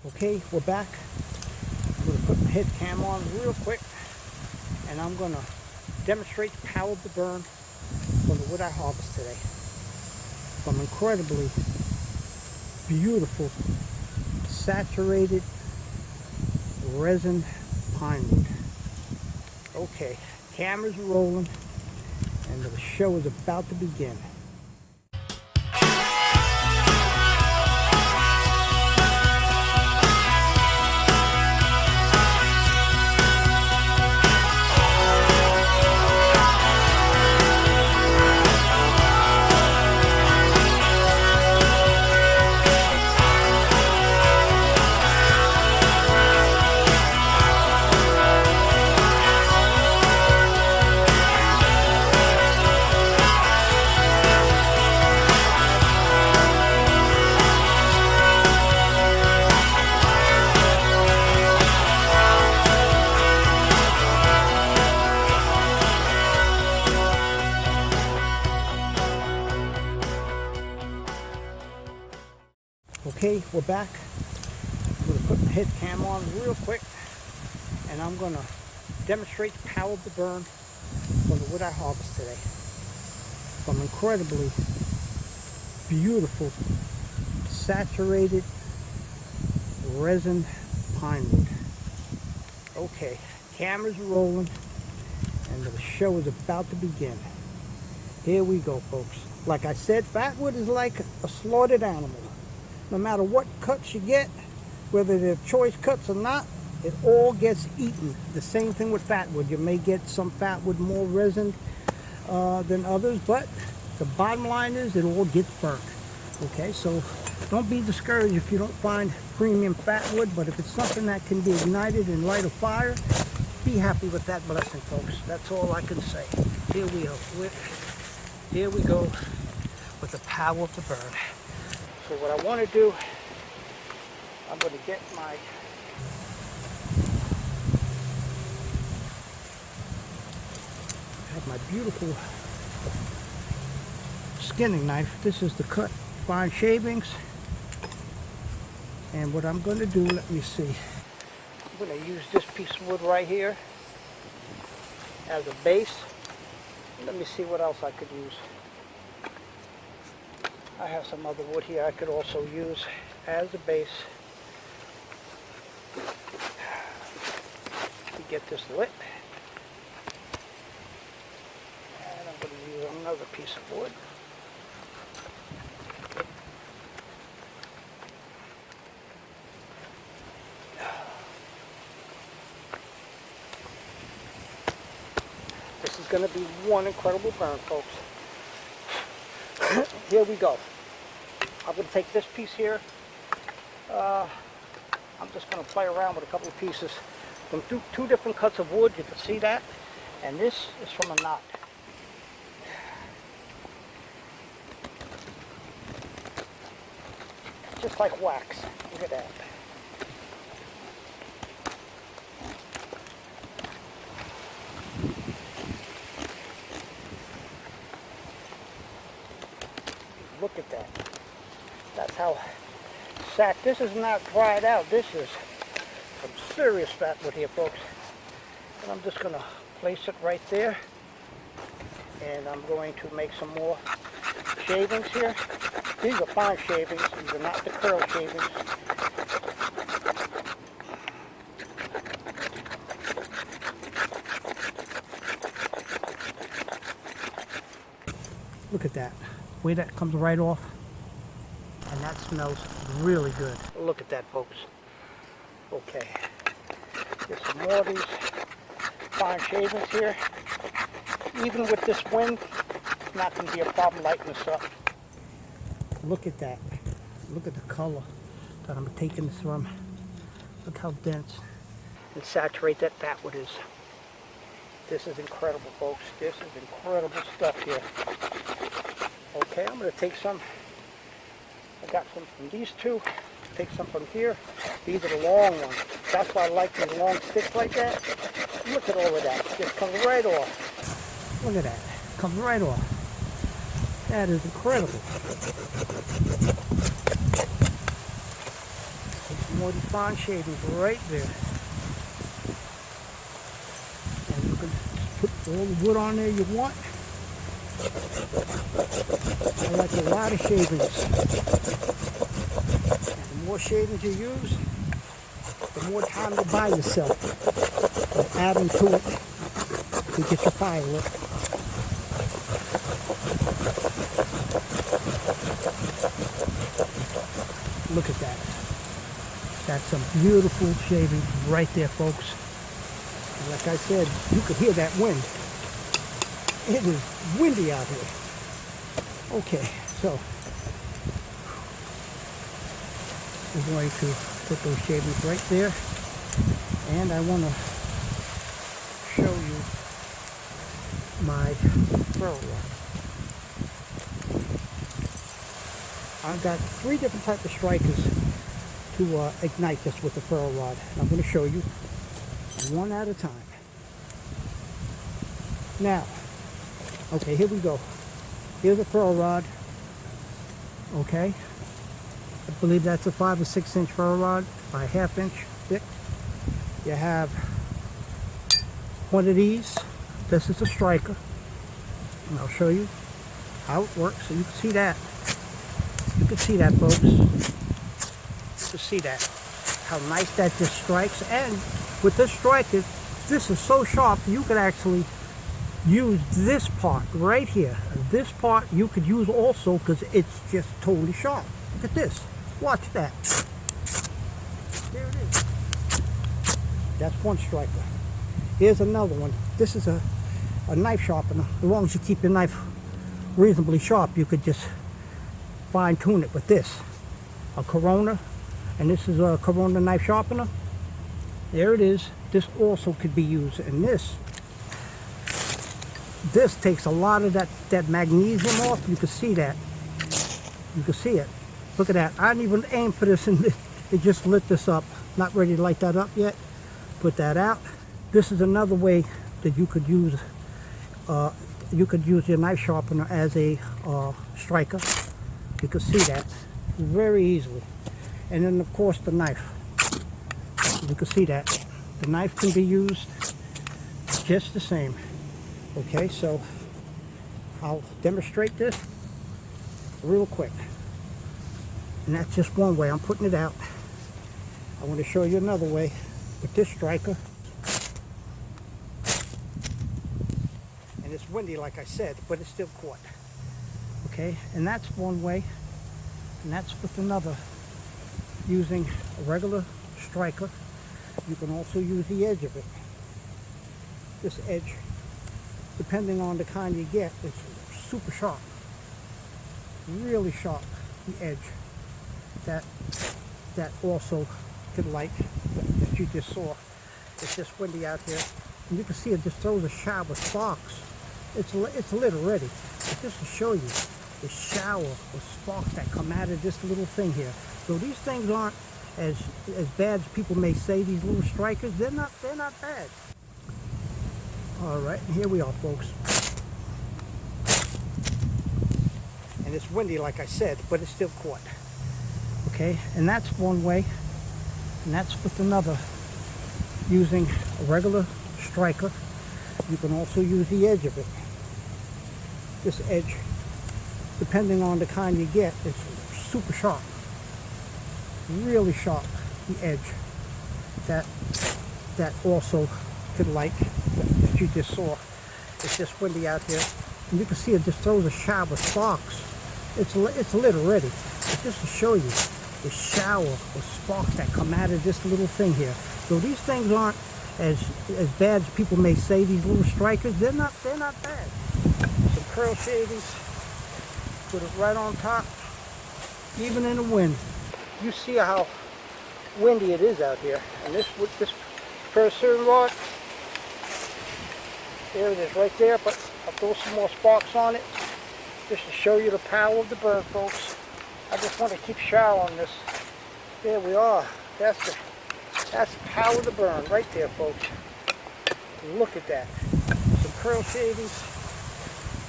Okay, we're back. I'm going to put my head cam on real quick, and I'm going to demonstrate the power of the burn from the wood I harvest today. From incredibly beautiful, saturated resined pinewood. Okay, camera's rolling, and the show is about to begin. Okay, we're back. I'm going to put my head cam on real quick, and I'm going to demonstrate the power of the burn from the wood I harvest today. From incredibly beautiful, saturated resined pinewood. Okay, camera's rolling, and the show is about to begin. Here we go, folks. Like I said, fatwood is like a slaughtered animal. No matter what cuts you get, whether they're choice cuts or not, it all gets eaten. The same thing with fatwood. You may get some fatwood more resined than others, but the bottom line is it all gets burnt. Okay, so don't be discouraged if you don't find premium fatwood, but if it's something that can be ignited and light a fire, be happy with that blessing, folks. That's all I can say. Here we go with the power of the burn. So what I want to do, I'm going to get my beautiful skinning knife. This is to cut fine shavings. And what I'm going to do, let me see. I'm going to use this piece of wood right here as a base. Let me see what else I could use. I have some other wood here I could also use as a base to get this lit. And I'm going to use another piece of wood. This is going to be one incredible burn, folks. Here we go. I'm going to take this piece here. I'm just going to play around with a couple of pieces from two different cuts of wood. You can see that. And this is from a knot. Just like wax. Look at that. Look at that. That's how sack. This is not dried out. This is some serious fatwood here, folks. And I'm just going to place it right there. And I'm going to make some more shavings here. These are fine shavings. These are not the curl shavings. Look at that. The way that comes right off, and that smells really good. Look at that, folks. Okay, get some more of these fine shavings here. Even with this wind, it's not going to be a problem lighting this up. Look at that. Look at the color that I'm taking this from. Look how dense and saturated that fatwood is. This is incredible, folks. This is incredible stuff here. Okay, I'm going to take some. I got some from these two. Take some from here. These are the long ones. That's why I like these long sticks like that. Look at all of that. It just comes right off. Look at that. Comes right off. That is incredible. Take some more of these fine shavings right there. And you can put all the wood on there you want. I like a lot of shavings. And the more shavings you use, the more time you buy yourself of adding to it to get your fire lit. Look at that. That's some beautiful shavings right there, folks. And like I said, you could hear that wind. It is windy out here. Okay, so we're going to put those shavings right there. And I want to show you my Ferro-Rod. I've got 3 different types of strikers to ignite this with the Ferro-Rod. I'm going to show you one at a time. Now, okay, here we go. Here's a Ferro-Rod. Okay, I believe that's a 5 or 6 inch Ferro-Rod by 1/2 inch thick. You have one of these. This is a striker, and I'll show you how it works so you can see that. You can see that, folks. You can see that. How nice that just strikes. And with this striker, this is so sharp, you could actually use this part right here. This part you could use also because it's just totally sharp. Look at this. Watch that. There it is. That's one striker. Here's another one. This is a knife sharpener. As long as you keep your knife reasonably sharp, you could just fine tune it with this. A Corona, and this is a Corona knife sharpener. There it is. This also could be used, and this takes a lot of that magnesium off. You can see that. You can see it. Look at that. I didn't even aim for this, and it just lit this up. Not ready to light that up yet. Put that out. This is another way that you could use your knife sharpener as a striker. You can see that very easily. And then of course the knife. You can see that. The knife can be used just the same. Okay, so I'll demonstrate this real quick. And that's just one way I'm putting it out. I want to show you another way with this striker. And it's windy like I said, but it's still caught. Okay, and that's one way. And that's with another, using a regular striker. You can also use the edge of it. This edge, depending on the kind you get, it's super sharp. Really sharp, the edge. That also could light, that you just saw. It's just windy out here. And you can see it just throws a shower of sparks. It's lit already. But just to show you the shower of sparks that come out of this little thing here. So these things aren't as bad as people may say, these little strikers. They're not bad. Alright, here we are, folks. And it's windy like I said, but it's still caught. Okay, and that's one way. And that's with another, using a regular striker. You can also use the edge of it. This edge, depending on the kind you get, it's super sharp. Really sharp, the edge. That also could light, that you just saw. It's just windy out here. And you can see it just throws a shower of sparks. It's lit already. But just to show you the shower of sparks that come out of this little thing here. So these things aren't as bad as people may say, these little strikers. They're not bad. Some curl shavings. Put it right on top. Even in the wind. You see how windy it is out here. And this Ferro-Rod, there it is right there, but I'll throw some more sparks on it just to show you the power of the burn, folks. I just want to keep showering this. There we are. That's the power of the burn right there, folks. Look at that. Some curl shavings.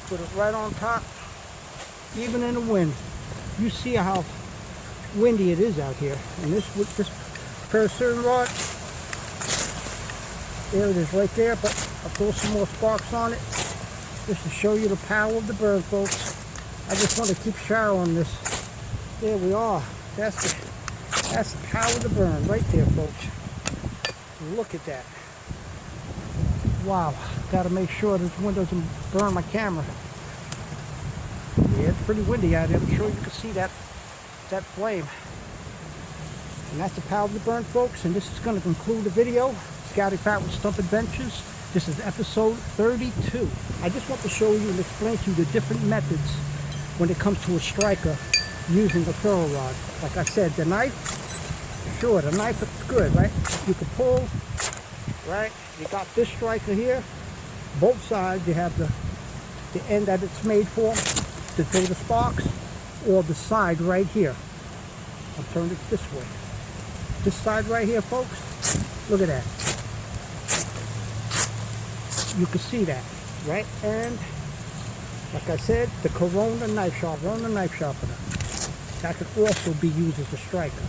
Put it right on top. Even in the wind. You see how windy it is out here. And this Ferro-Rod. There it is right there, but I'll throw some more sparks on it just to show you the power of the burn, folks. I just want to keep showering this. There we are. That's the power of the burn right there, folks. Look at that. Wow. Got to make sure this wind doesn't burn my camera. Yeah, it's pretty windy out there. I'm sure you can see that flame. And that's the power of the burn, folks. And this is going to conclude the video. Scouting Fatwood Stump Adventures. This is episode 32. I just want to show you and explain to you the different methods when it comes to a striker using a ferro rod. Like I said, the knife, sure, the knife is good, right? You can pull, right? You got this striker here. Both sides, you have the end that it's made for to throw the sparks, or the side right here. I'll turn it this way. This side right here, folks, look at that. You can see that, right? And like I said, the Corona knife sharpener, that could also be used as a striker.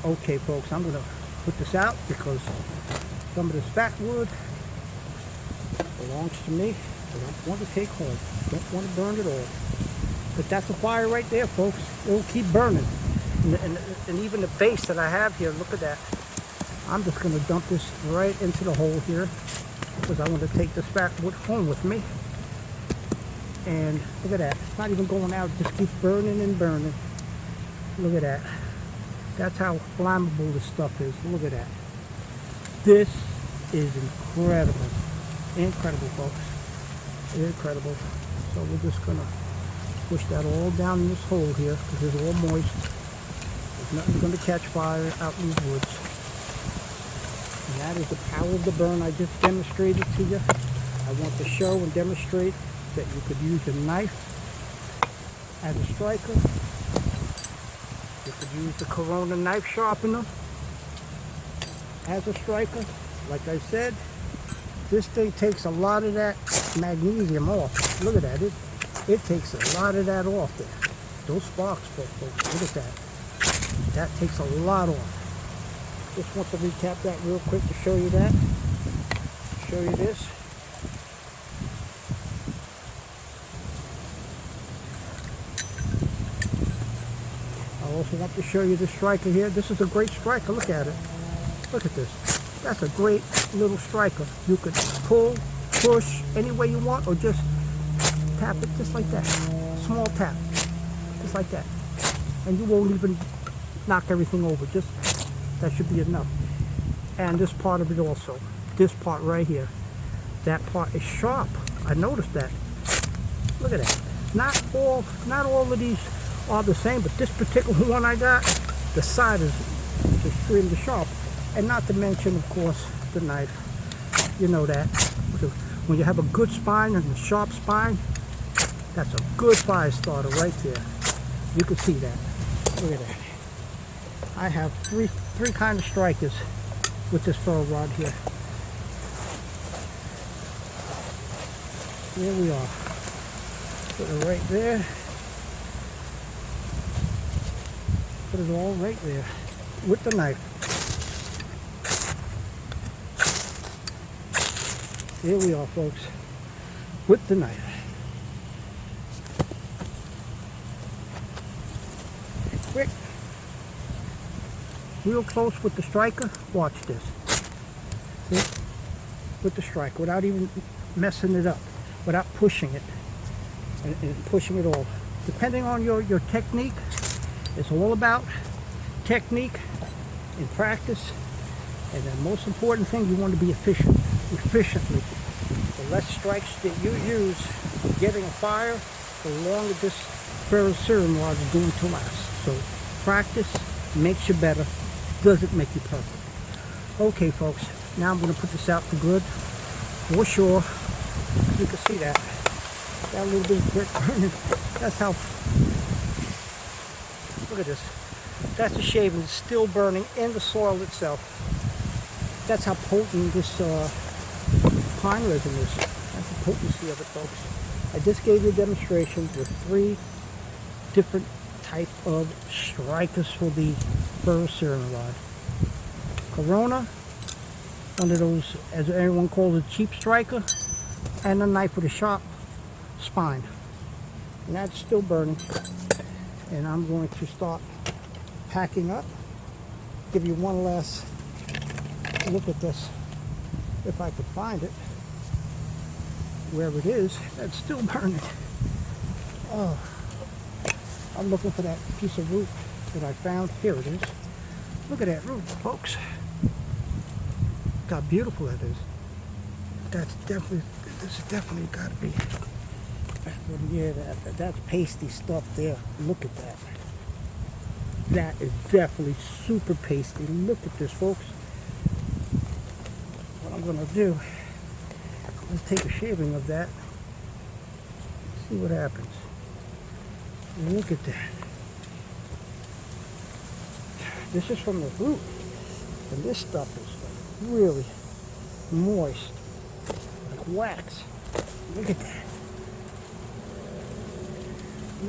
Okay, folks, I'm gonna put this out because some of this fatwood belongs to me. I don't want to take home. Don't want to burn it all. But that's a fire right there, folks. It'll keep burning. And even the base that I have here, look at that. I'm just going to dump this right into the hole here because I want to take this fatwood home with me. And look at that. It's not even going out. It just keeps burning and burning. Look at that. That's how flammable this stuff is. Look at that. This is incredible. Incredible, folks. Incredible. So we're just going to push that all down in this hole here because it's all moist. There's nothing going to catch fire out in these woods. And that is the power of the burn I just demonstrated to you. I want to show and demonstrate that you could use a knife as a striker. You could use the Corona knife sharpener as a striker. Like I said, this thing takes a lot of that magnesium off. Look at that. It takes a lot of that off there. Those sparks, folks, look at that. That takes a lot off. Just want to recap that real quick to show you that. Show you this. I also want to show you this striker here. This is a great striker. Look at it. Look at this. That's a great little striker. You could pull, push any way you want, or just tap it just like that. Small tap. Just like that. And you won't even knock everything over. Just that should be enough. And this part of it also. This part right here. That part is sharp. I noticed that. Look at that. Not all of these are the same, but this particular one I got, the side is extremely sharp. And not to mention, of course, the knife. You know that. When you have a good spine and a sharp spine, that's a good fire starter right there. You can see that. Look at that. I have three kind of strikers with this ferro rod here. There we are. Put it right there. Put it all right there with the knife. There we are, folks, with the knife. Quick, real close with the striker. Watch this. See? With the striker, without even messing it up, without pushing it and pushing it all. Depending on your technique, it's all about technique and practice. And the most important thing, you want to be efficiently. The less strikes that you use getting a fire, the longer this Ferro-Rod is going to last. So practice makes you better, doesn't make you perfect. Okay, folks, now I'm going to put this out for good, for sure. You can see that little bit of brick burning. That's how, look at this. That's the shaving, it's still burning in the soil itself. That's how potent this pine resin is. That's the potency of it, folks. I just gave you a demonstration with 3 different type of strikers for the Ferro-Rod. Corona, one of those, as everyone calls it, cheap striker, and a knife with a sharp spine. And that's still burning. And I'm going to start packing up. Give you one last look at this, if I could find it. Wherever it is, that's still burning. Oh, I'm looking for that piece of root that I found. Here it is. Look at that root, folks. Look how beautiful that is. That's definitely, this has definitely got to be. Yeah, that's pasty stuff there. Look at that. That is definitely super pasty. Look at this, folks. What I'm going to do, let's take a shaving of that. See what happens. Look at that. This is from the root. And this stuff is like really moist. Like wax. Look at that.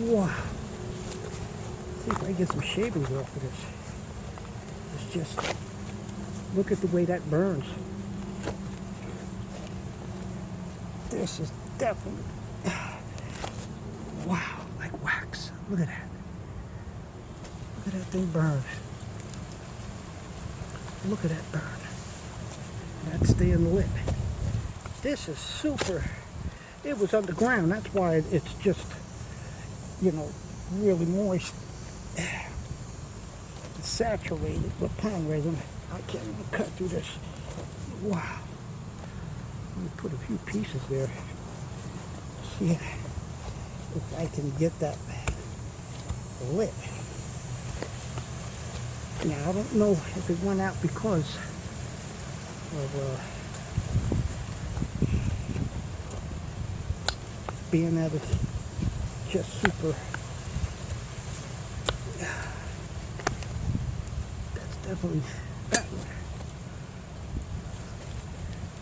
Wow. See if I get some shavings off of this. It's just, look at the way that burns. This is definitely, wow, like wax. Look at that. Look at that thing burn. Look at that burn. That's staying lit. This is super, it was underground. That's why it's just, you know, really moist. It's saturated with pine resin. I can't even cut through this. Wow. Let me put a few pieces there. See if I can get that lit. Now I don't know if it went out because of being that it's just super. That's definitely that one.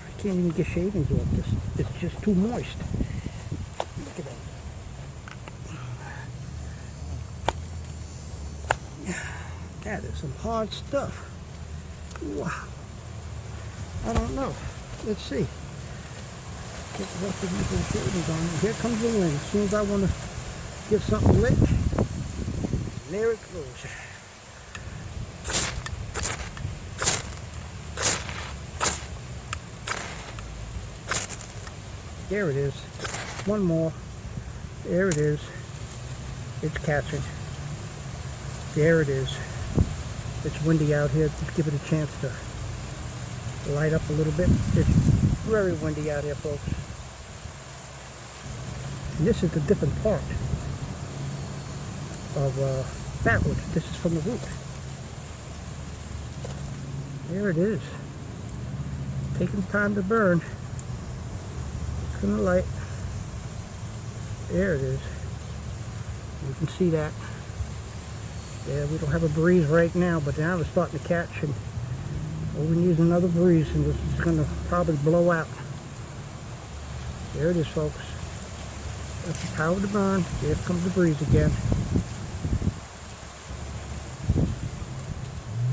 I can't even get shavings off this. It's just too moist. Look at that. That is some hard stuff. Wow. I don't know. Let's see. Get the rest of these little shavings on. And here comes the wind. As soon as I want to get something lit, there it goes. There it is. One more. There it is. It's catching. There it is. It's windy out here. Just give it a chance to light up a little bit. It's very windy out here, folks. And this is a different part of Fatwood. This is from the root. There it is. Taking time to burn. It's gonna light. There it is. You can see that. Yeah, we don't have a breeze right now, but now it's starting to catch, and we can use another breeze, and this is going to probably blow out. There it is, folks. That's the power to burn. There comes the breeze again.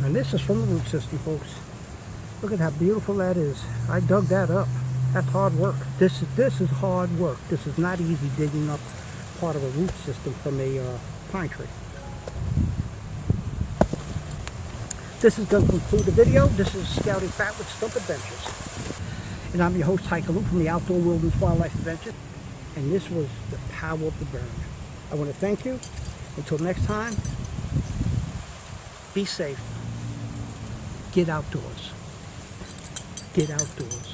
And this is from the root system, folks. Look at how beautiful that is. I dug that up. That's hard work. This is hard work. This is not easy digging up part of a root system from a pine tree. This is going to conclude the video. This is Scouting Fatwood Stump Adventures. And I'm your host, Hiker Luke from the Outdoor Wilderness Wildlife Adventure. And this was the power of the burn. I want to thank you. Until next time, be safe. Get outdoors. Get outdoors.